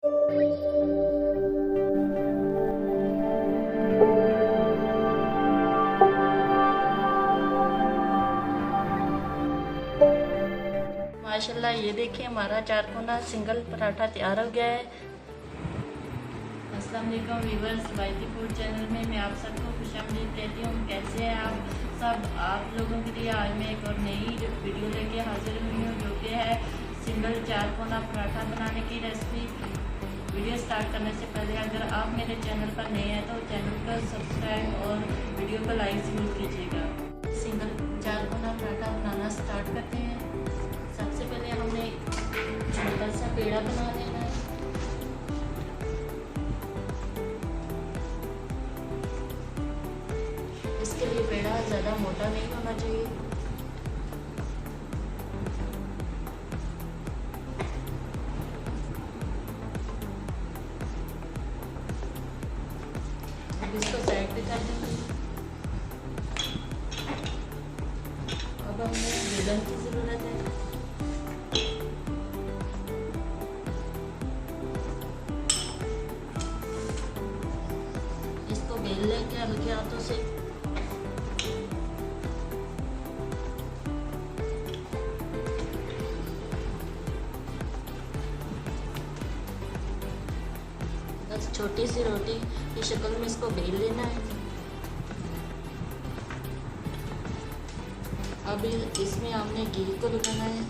माशाल्लाह, ये देखिए हमारा 4 कोना सिंगल पराठा तैयार हो गया है। अस्सलाम वालेकुम व्यूअर्स, वाइटी फूड चैनल में मैं आप सबको खुशामदीद कहती हूँ। कैसे हैं आप सब? आप लोगों के लिए आज मैं एक और नई वीडियो लेके हाजिर हुई हूँ, जो कि है सिंगल 4 कोना पराठा बनाने की रेसिपी। वीडियो स्टार्ट करने से पहले अगर आप मेरे चैनल पर नए हैं तो चैनल को सब्सक्राइब और वीडियो को लाइक ज़रूर कीजिएगा। सिंगल 4 कोना पराठा बनाना स्टार्ट करते हैं। सबसे पहले हमने एक छोटा सा पेड़ा बना लेना है। इसके लिए पेड़ा ज़्यादा मोटा नहीं होना चाहिए। अब इसको साइड पे कर देंगे। अब हमें बेलन की ज़रूरत है। इसको बेल लेंगे हल्के हाथों से। बस छोटी सी रोटी की शक्ल में इसको बेल लेना है। अब इसमें हमने घी को लगाना है।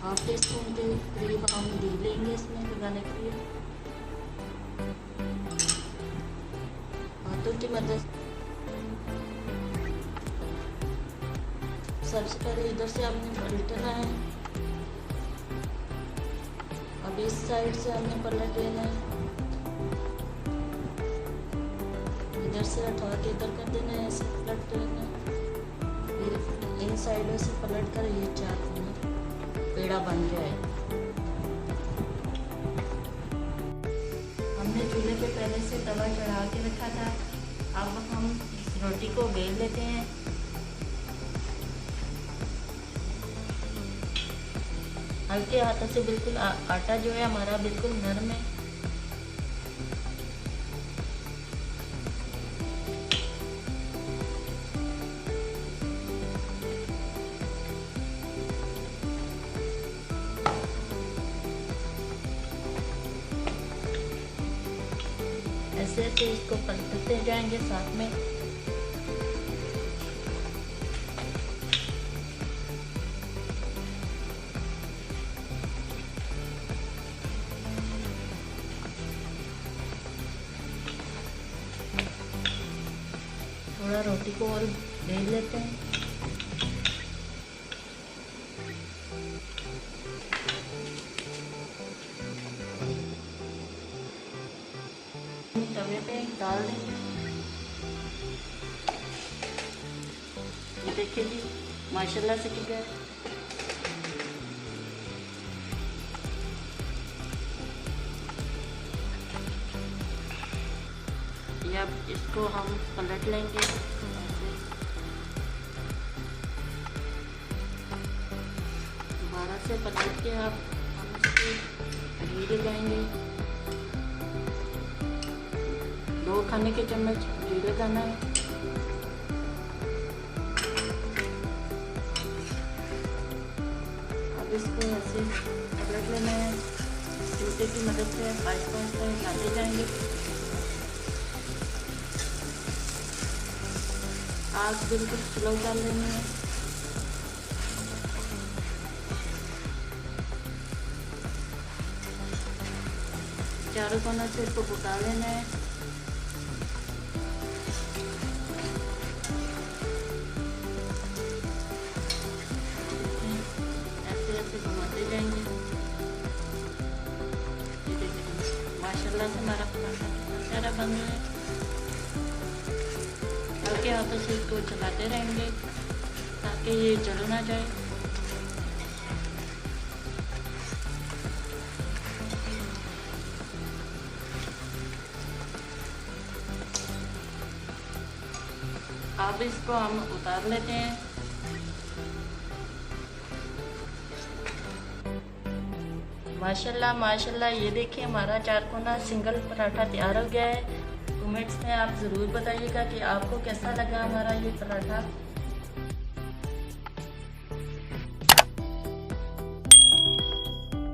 हाफ टी स्पून के करीब हम घी लेंगे इसमें लगाने के लिए। हाथों की मदद सबसे पहले इधर से हमने पलटना है। अब इस साइड से हमने पलट लेना है। इधर से उठा के इधर कर देना है, ऐसे पलट देना है। इन साइडों से पलट कर ये 4 कोना पेड़ा बन गया है। हमने चूल्हे पे पहले से तवा चढ़ा के रखा था। अब हम इस रोटी को बेल लेते हैं। हल्के हाथों से बिल्कुल आटा जो है हमारा बिल्कुल नरम है। ऐसे ऐसे इसको पलटते जाएंगे साथ में। थोड़ा रोटी को और बेल लेते हैं। तवे पे डाल देंगे। ये देखिए जी, माशाल्लाह से ठीक है। अब इसको हम पलट लेंगे। दोबारा से पलट के अब हम इसको घी लगाएंगे। 2 खाने के चम्मच घी लगाना है। अब इसको ऐसे पलट लेना है। जूते की मदद से 5-5 से हिलाते जाएंगे। आग बिल्कुल स्लो कर लेनी है। चारों कोनों से इसको पका लेना है। ऐसे ऐसे घुमाते जाएंगे। ये देखिए माशाल्लाह से हमारा पराठा कितना प्यारा बन रहा है। हल्के हाथों से इसको चलाते रहेंगे ताकि ये जल ना जाए। अब इसको हम उतार लेते हैं। माशाल्लाह माशाल्लाह, ये देखिए हमारा 4 कोना सिंगल पराठा तैयार हो गया है। कमेंट्स में आप ज़रूर बताइएगा कि आपको कैसा लगा हमारा ये पराठा।